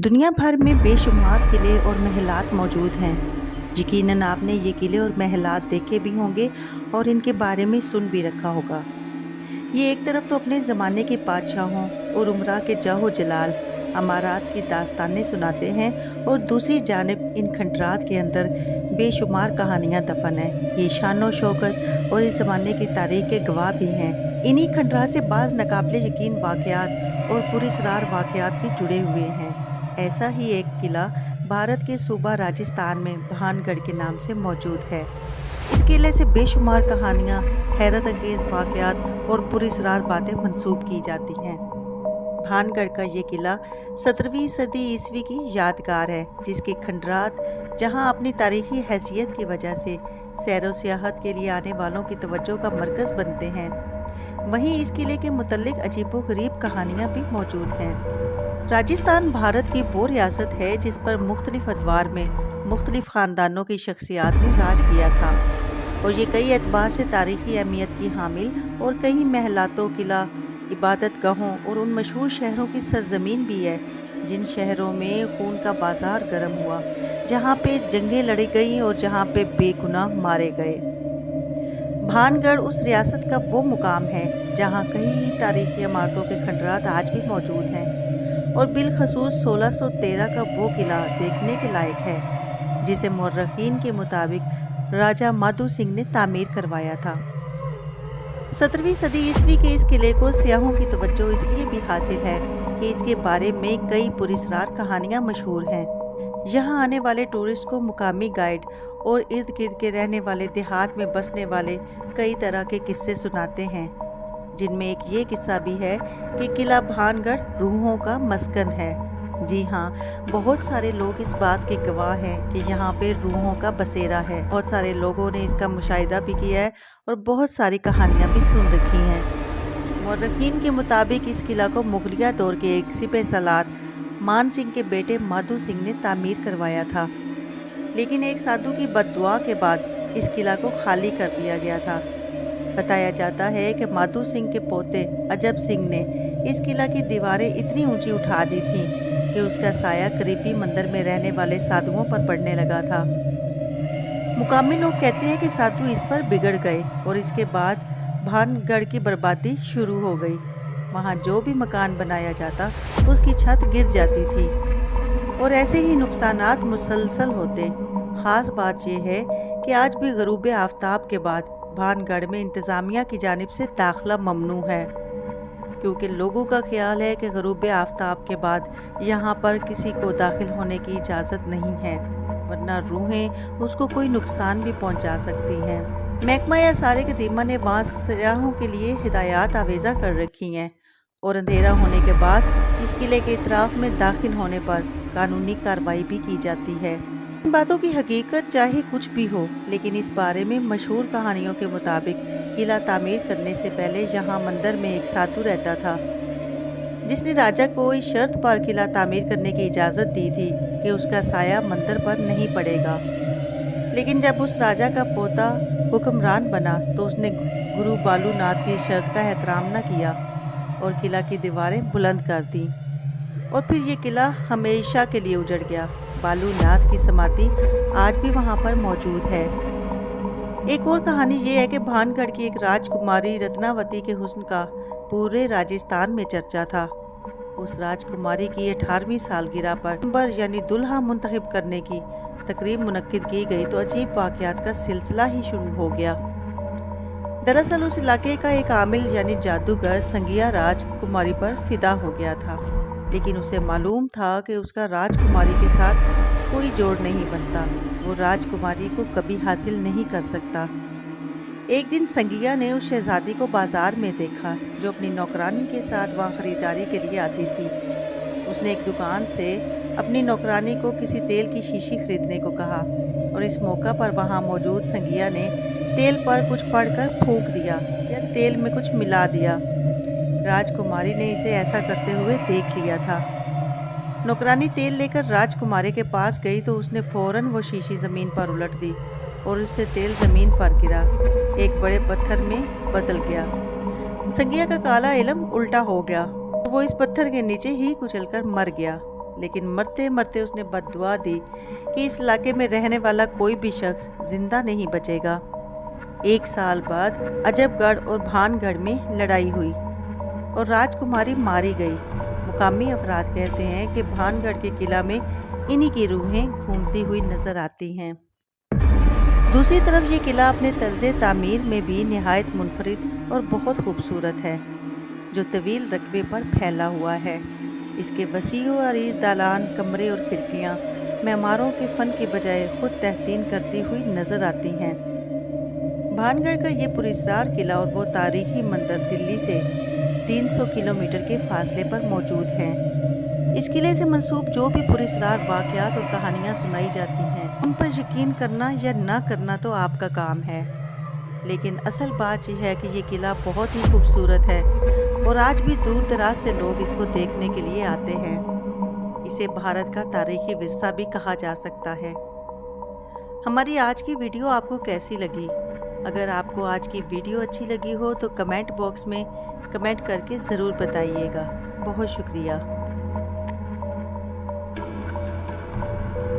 दुनिया भर में बेशुमार किले और महलात मौजूद हैं। यकीनन आपने ये किले और महलात देखे भी होंगे और इनके बारे में सुन भी रखा होगा। ये एक तरफ तो अपने ज़माने के बादशाहों और उमरा के जाहो जलाल अमारात की दास्तानें सुनाते हैं और दूसरी जानिब इन खंडरात के अंदर बेशुमार कहानियाँ दफन हैं। ये शान व शौकत और इस ज़माने की तारीख के गवाह भी हैं। इन्हीं खंडरात से बाज़ नाकाबिले यकीन वाक़यात और पुरअसरार वाक़यात भी जुड़े हुए हैं। ऐसा ही एक किला भारत के सूबा राजस्थान में भानगढ़ के नाम से मौजूद है। इस किले से बेशुमार कहानियाँ, हैरत अंगेज़ वाक़यात और पुरअसरार बातें मंसूब की जाती हैं। भानगढ़ का ये किला 17वीं सदी ईस्वी की यादगार है, जिसके खंडरात जहाँ अपनी तारीखी हैसियत की वजह से सैर व सियाहत के लिए आने वालों की तवज्जो का मरकज़ बनते हैं, वहीं इस किले के मुतल्लिक अजीबो-गरीब कहानियाँ भी मौजूद हैं। राजस्थान भारत की वो रियासत है जिस पर मुख्तलिफ अदवार में मुख्तलिफ ख़ानदानों की शख्सियात ने राज किया था और ये कई एतबार से तारीख़ी अहमियत की हामिल और कई महलातों, किला, इबादत गाहों और उन मशहूर शहरों की सरजमीन भी है जिन शहरों में खून का बाजार गर्म हुआ, जहाँ पे जंगें लड़ी गईं और जहाँ पे बेगुनाह मारे गए। भानगढ़ उस रियासत का वो मुकाम है जहाँ कई तारीख़ी इमारतों के खंडरात आज भी मौजूद हैं और बिलखसूस 1613 का वो किला देखने के लायक है जिसे मुर्रखीन के मुताबिक राजा माधो सिंह ने तामीर करवाया था। 17वीं सदी ईस्वी के इस किले को सियाहों की तवज्जो इसलिए भी हासिल है कि इसके बारे में कई पुरअसरार कहानियाँ मशहूर हैं। यहाँ आने वाले टूरिस्ट को मुकामी गाइड और इर्द गिर्द के रहने वाले देहात में बसने वाले कई तरह के किस्से सुनाते हैं, जिनमें एक ये किस्सा भी है कि किला भानगढ़ रूहों का मस्कन है। जी हाँ, बहुत सारे लोग इस बात के गवाह हैं कि यहाँ पे रूहों का बसेरा है। बहुत सारे लोगों ने इसका मुशाहिदा भी किया है और बहुत सारी कहानियाँ भी सुन रखी हैं। मुर्रखीन के मुताबिक इस किला को मुगलिया दौर के एक सिपह सलार मान सिंह के बेटे माधो सिंह ने तामीर करवाया था, लेकिन एक साधु की बद्दुआ के बाद इस किला को खाली कर दिया गया था। बताया जाता है कि माधो सिंह के पोते अजब सिंह ने इस किला की दीवारें इतनी ऊंची उठा दी थीं कि उसका साया करीबी मंदिर में रहने वाले साधुओं पर पड़ने लगा था। मुकामी लोग कहते हैं कि साधु इस पर बिगड़ गए और इसके बाद भानगढ़ की बर्बादी शुरू हो गई। वहाँ जो भी मकान बनाया जाता उसकी छत गिर जाती थी और ऐसे ही नुकसानात मुसलसल होते। ख़ास बात यह है कि आज भी गरूब आफ्ताब के बाद भानगढ़ में इंतज़ामिया की जानिब से दाखिला ममनू है, क्योंकि लोगों का ख्याल है कि गरूब आफ्ताब के बाद यहाँ पर किसी को दाखिल होने की इजाज़त नहीं है, वरना रूहें उसको कोई नुकसान भी पहुँचा सकती हैं। महकमा आसार कदीमा ने वहाँ सयाहों के लिए हिदायत आवेज़ा कर रखी हैं और अंधेरा होने के बाद इस किले के इतराफ़ में दाखिल होने पर कानूनी कार्रवाई भी की जाती है। इन बातों की हकीकत चाहे कुछ भी हो, लेकिन इस बारे में मशहूर कहानियों के मुताबिक किला तामीर करने से पहले यहाँ मंदिर में एक साधु रहता था, जिसने राजा को इस शर्त पर किला तामीर करने की इजाज़त दी थी कि उसका साया मंदिर पर नहीं पड़ेगा। लेकिन जब उस राजा का पोता हुक्मरान बना तो उसने गुरु बालूनाथ की शर्त का एहतराम न किया और किला की दीवारें बुलंद कर दी और फिर ये किला हमेशा के लिए उजड़ गया। बालूनाथ की समाधि आज भी वहाँ पर मौजूद है। एक और कहानी ये है कि भानगढ़ की एक राजकुमारी रत्नावती के हुस्न का पूरे राजस्थान में चर्चा था। उस राजकुमारी की 18वीं सालगिरह पर यानी दुल्हा मुंतखब करने की तकरीब मुनक्किद की गई तो अजीब वाक़यात का सिलसिला ही शुरू हो गया। दरअसल उस इलाके का एक आमिल यानी जादूगर संगिया राजकुमारी पर फिदा हो गया था, लेकिन उसे मालूम था कि उसका राजकुमारी के साथ कोई जोड़ नहीं बनता, वो राजकुमारी को कभी हासिल नहीं कर सकता। एक दिन संगिया ने उस शहजादी को बाजार में देखा जो अपनी नौकरानी के साथ वहाँ ख़रीदारी के लिए आती थी। उसने एक दुकान से अपनी नौकरानी को किसी तेल की शीशी खरीदने को कहा और इस मौका पर वहाँ मौजूद संगिया ने तेल पर कुछ पढ़कर फूंक दिया या तेल में कुछ मिला दिया। राजकुमारी ने इसे ऐसा करते हुए देख लिया था। नौकरानी तेल लेकर राजकुमारी के पास गई तो उसने फ़ौरन वो शीशी ज़मीन पर उलट दी और उससे तेल ज़मीन पर गिरा, एक बड़े पत्थर में बदल गया। संगिया का काला इल्म उल्टा हो गया, वो इस पत्थर के नीचे ही कुचलकर मर गया। लेकिन मरते मरते उसने बद्दुआ दी कि इस इलाके में रहने वाला कोई भी शख्स जिंदा नहीं बचेगा। 1 साल बाद अजबगढ़ और भानगढ़ में लड़ाई हुई और राजकुमारी मारी गई। मुकामी अफराद कहते हैं कि भानगढ़ के किला में इन्हीं की रूहें घूमती हुई नजर आती हैं। दूसरी तरफ ये किला अपने तर्ज़े तामीर में भी निहायत मुनफरिद और बहुत खूबसूरत है, जो तवील रकबे पर फैला हुआ है। इसके वसीअ व अरीज़ दालान, कमरे और खिड़कियाँ मेमारों के फ़न की बजाय खुद तहसीन करती हुई नज़र आती हैं। भानगढ़ का ये पुरस्रार किला और वो तारीखी मंदिर दिल्ली से 300 किलोमीटर के फासले पर मौजूद हैं। इस किले से मंसूब जो भी पुरस्रार वाक़यात और कहानियाँ सुनाई जाती हैं, उन पर यकीन करना या ना करना तो आपका काम है, लेकिन असल बात यह है कि ये किला बहुत ही खूबसूरत है और आज भी दूर दराज से लोग इसको देखने के लिए आते हैं। इसे भारत का तारीखी विरसा भी कहा जा सकता है। हमारी आज की वीडियो आपको कैसी लगी? अगर आपको आज की वीडियो अच्छी लगी हो तो कमेंट बॉक्स में कमेंट करके ज़रूर बताइएगा। बहुत शुक्रिया।